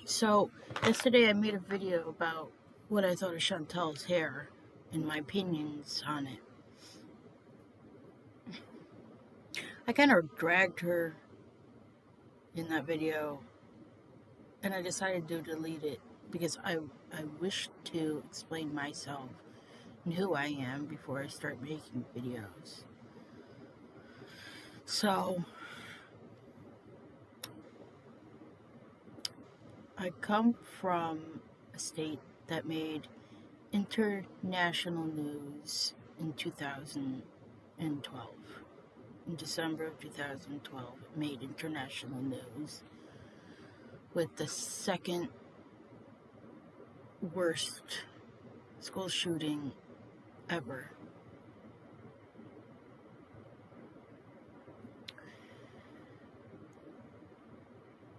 So, yesterday I made a video about what I thought of Chantel's hair and my opinions on it. I kind of dragged her in that video, and I decided to delete it because I wish to explain myself and who I am before I start making videos. So, I come from a state that made international news in 2012. In December of 2012, it made international news with the second worst school shooting ever.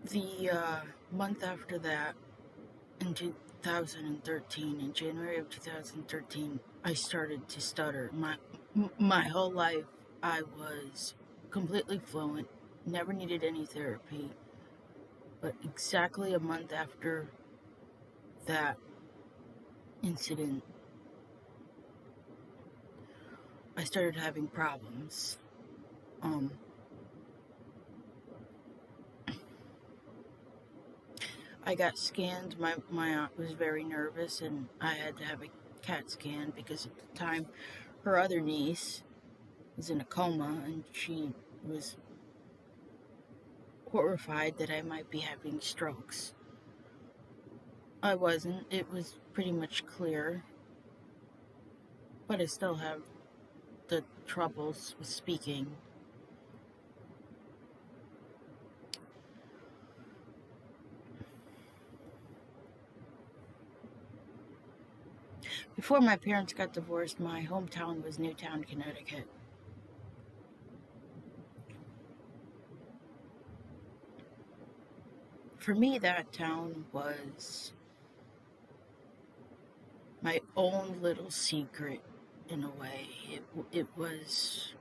The month after that, in 2013, in January of 2013, I started to stutter. My whole life, I was completely fluent, never needed any therapy. But exactly a month after that incident, I started having problems. I got scanned. My aunt was very nervous, and I had to have a CAT scan because at the time her other niece was in a coma, and she was horrified that I might be having strokes. I wasn't. It was pretty much clear, but I still have the troubles with speaking. Before my parents got divorced, my hometown was Newtown, Connecticut. For me, that town was my own little secret in a way. It was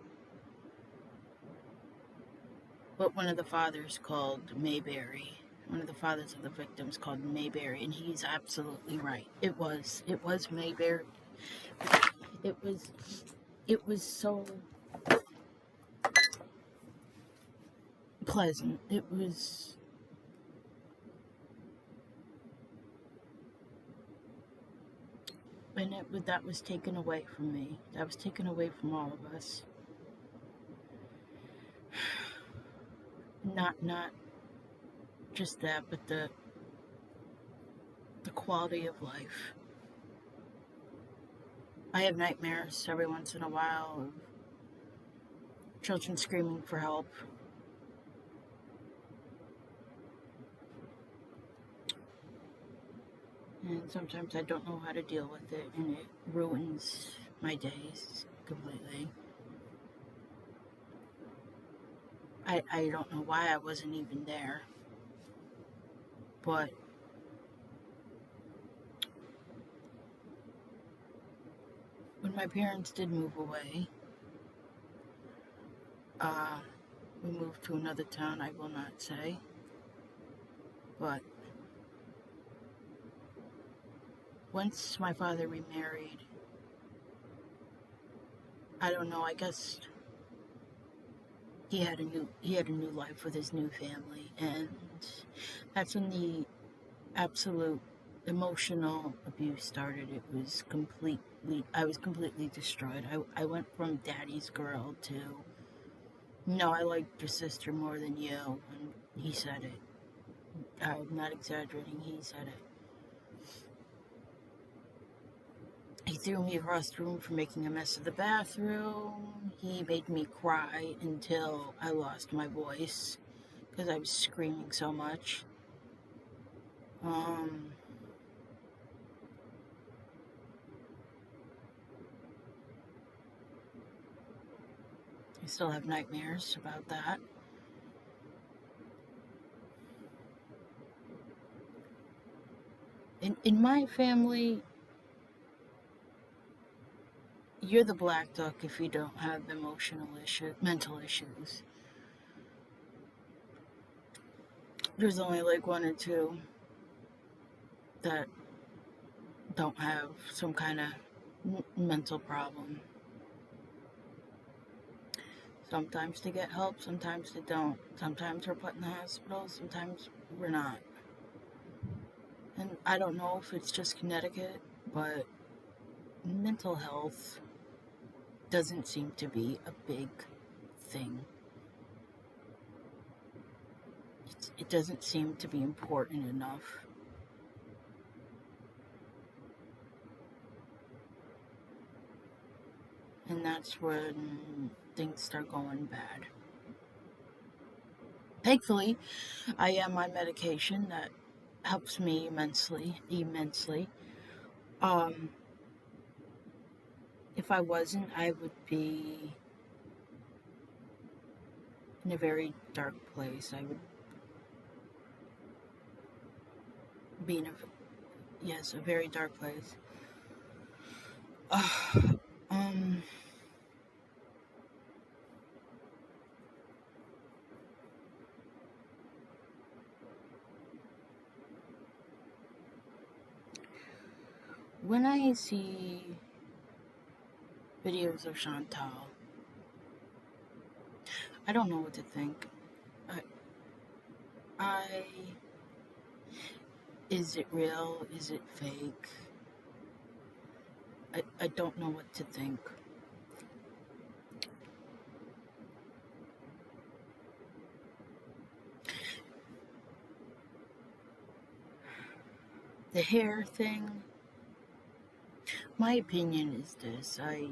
what one of the fathers called Mayberry. One of the fathers of the victims called Mayberry, and he's absolutely right. It was Mayberry. It was so pleasant. It was and that was taken away from me. That was taken away from all of us. Not just that, but the quality of life. I have nightmares every once in a while of children screaming for help. And sometimes I don't know how to deal with it, and it ruins my days completely. I don't know why I wasn't even there, but when my parents did move away, we moved to another town, I will not say, but once my father remarried, I don't know, I guess he had a new life with his new family, and that's when the absolute emotional abuse started. I was completely destroyed. I went from daddy's girl to, no, I liked your sister more than you, and he said it. I'm not exaggerating, he said it. He threw me across the room for making a mess of the bathroom. He made me cry until I lost my voice because I was screaming so much. I still have nightmares about that. In my family, you're the black duck if you don't have mental issues. there's only like one or two that don't have some kind of mental problem. Sometimes they get help, sometimes they don't. Sometimes we're put in the hospital, sometimes we're not. And I don't know if it's just Connecticut, but mental health doesn't seem to be a big thing. It doesn't seem to be important enough. And that's when things start going bad. Thankfully, I am on medication that helps me immensely. Um, if I wasn't, I would be in a very dark place. I would be in a very dark place. Um, when I see videos of Chantal, I don't know what to think. I is it real? Is it fake? I don't know what to think. The hair thing, my opinion is this. I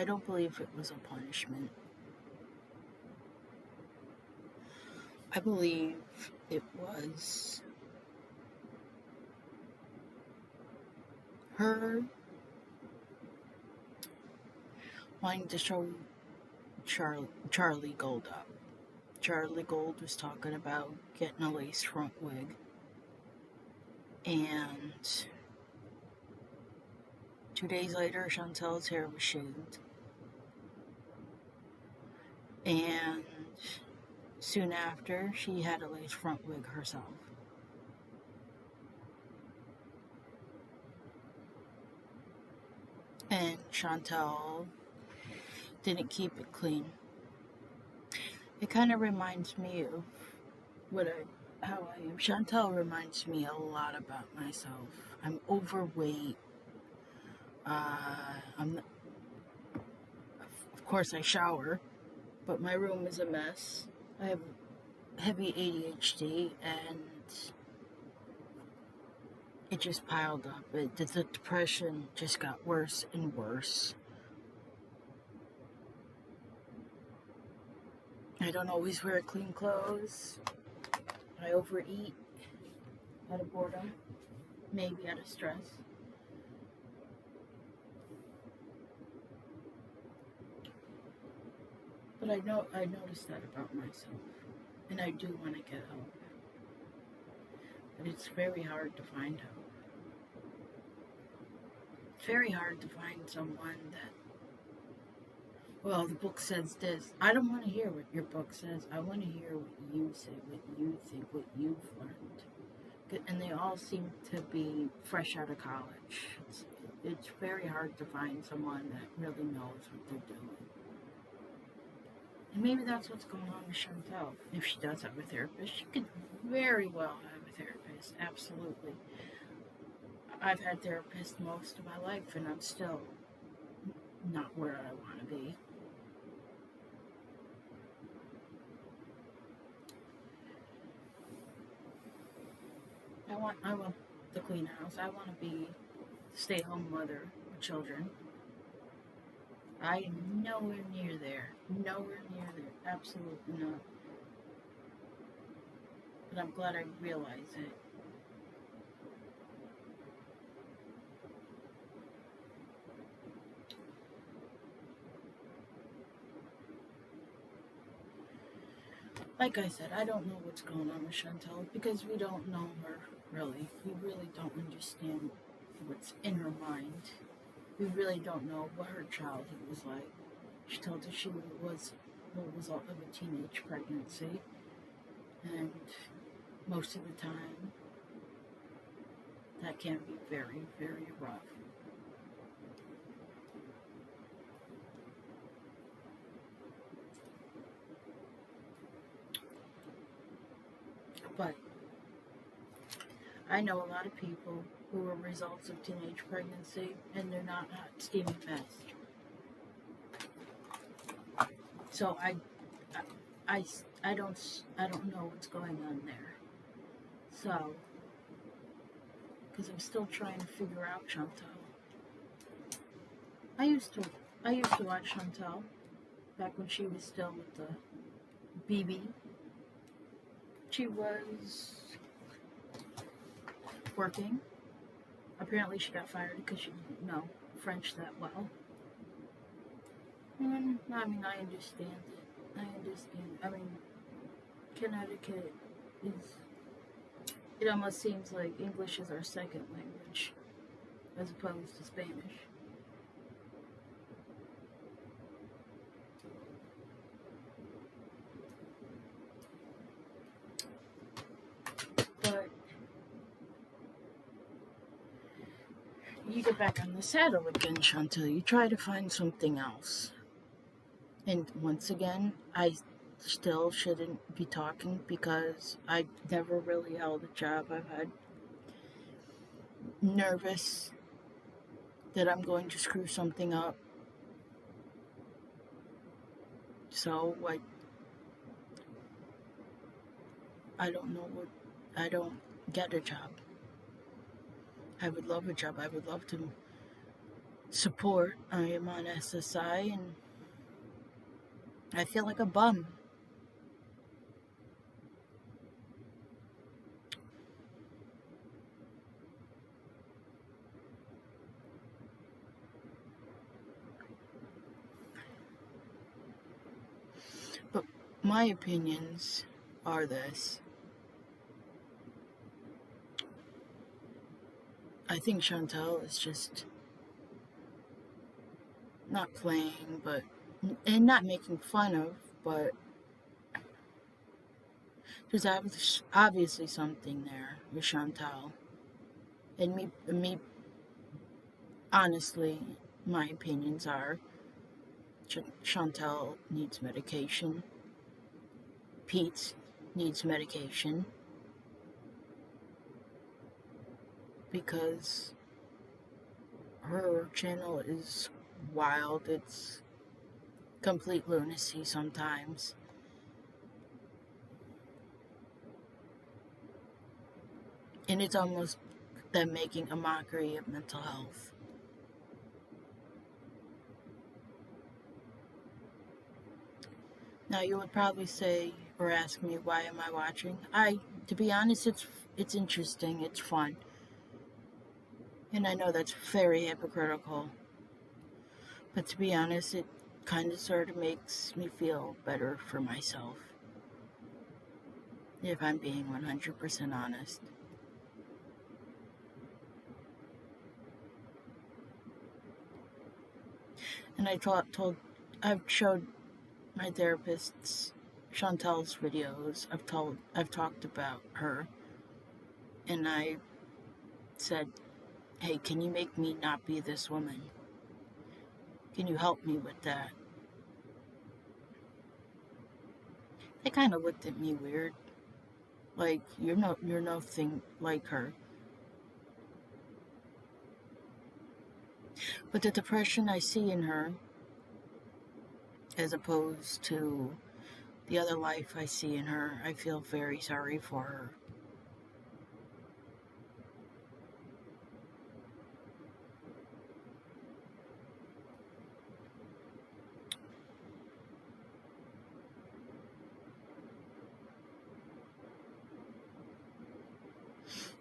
don't believe it was a punishment. I believe it was her wanting to show Charlie Gold up. Charlie Gold was talking about getting a lace front wig, and 2 days later, Chantel's hair was shaved, and soon after, she had a lace front wig herself. And Chantel didn't keep it clean. It kind of reminds me of how I am. Chantel reminds me a lot about myself. I'm overweight. Of course, I shower, but my room is a mess. I have heavy ADHD, and it just piled up. The depression just got worse and worse. I don't always wear clean clothes. I overeat out of boredom, maybe out of stress. But I noticed that about myself, and I do want to get help. But it's very hard to find help. It's very hard to find someone that, well, the book says this. I don't want to hear what your book says. I want to hear what you say, what you think, what you've learned. And they all seem to be fresh out of college. It's very hard to find someone that really knows what they're doing. And maybe that's what's going on with Chantel. If she does have a therapist, she could very well have a therapist. Absolutely. I've had therapists most of my life, and I'm still not where I want to be. I want the clean house. I want to be a stay-at-home mother with children. I am nowhere near there. Nowhere near there. Absolutely not. But I'm glad I realized it. Like I said, I don't know what's going on with Chantel because we don't know her, really. We really don't understand what's in her mind. We really don't know what her childhood was like. She told us she was the result of a teenage pregnancy. And most of the time, that can be very, very rough. But I know a lot of people who are results of teenage pregnancy, and they're not hot, steamy mess. So I, I don't know what's going on there. So, because I'm still trying to figure out Chantal. I used to, I used to watch Chantal back when she was still with the BB. She was working. Apparently, she got fired because she didn't know French that well. And I mean, I understand it. I understand. I mean, Connecticut is. It almost seems like English is our second language, as opposed to Spanish. But you get back on the saddle again, Chantal. You try to find something else. And once again, I still shouldn't be talking because I never really held a job. I've had nervous that I'm going to screw something up. So I don't know what, I don't get a job. I would love a job. I would love to support. I am on SSI and I feel like a bum. But my opinions are this. I think Chantal is just not playing, but and not making fun of, but there's obviously something there with Chantal. And me, honestly, my opinions are Chantal needs medication. Pete needs medication because her channel is wild. It's complete lunacy sometimes. And it's almost them making a mockery of mental health. Now you would probably say or ask me, why am I watching? To be honest, it's interesting, it's fun. And I know that's very hypocritical. But to be honest, it kind of sort of makes me feel better for myself. If I'm being 100% honest. And I've showed my therapists Chantal's videos. I've talked about her. And I said, hey, can you make me not be this woman? Can you help me with that? They kind of looked at me weird. Like, you're nothing like her. But the depression I see in her, as opposed to the other life I see in her, I feel very sorry for her.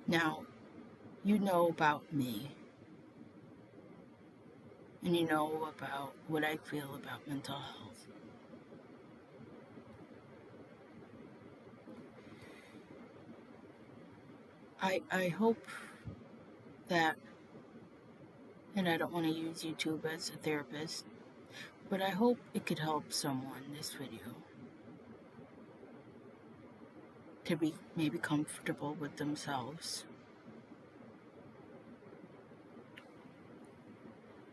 Now, you know about me. And you know about what I feel about mental health. I hope that, and I don't want to use YouTube as a therapist, but I hope it could help someone, this video. to be maybe comfortable with themselves,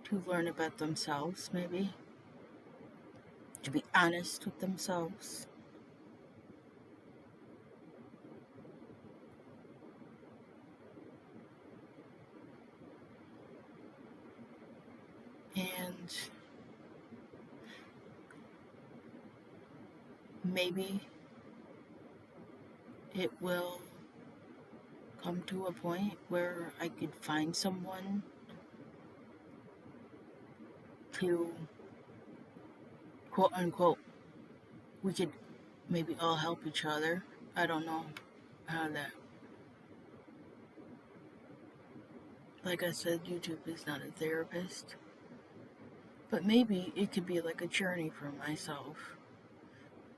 to learn about themselves, maybe to be honest with themselves. And maybe it will come to a point where I could find someone to, quote unquote, we could maybe all help each other. I don't know how that. Like I said, YouTube is not a therapist. But maybe it could be like a journey for myself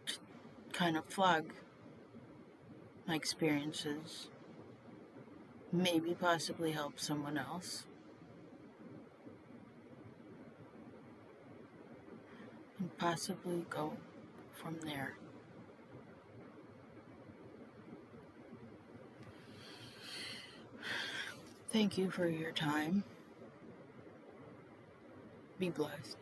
to kind of flag my experiences. Maybe possibly help someone else. And possibly go from there. Thank you for your time. Be blessed.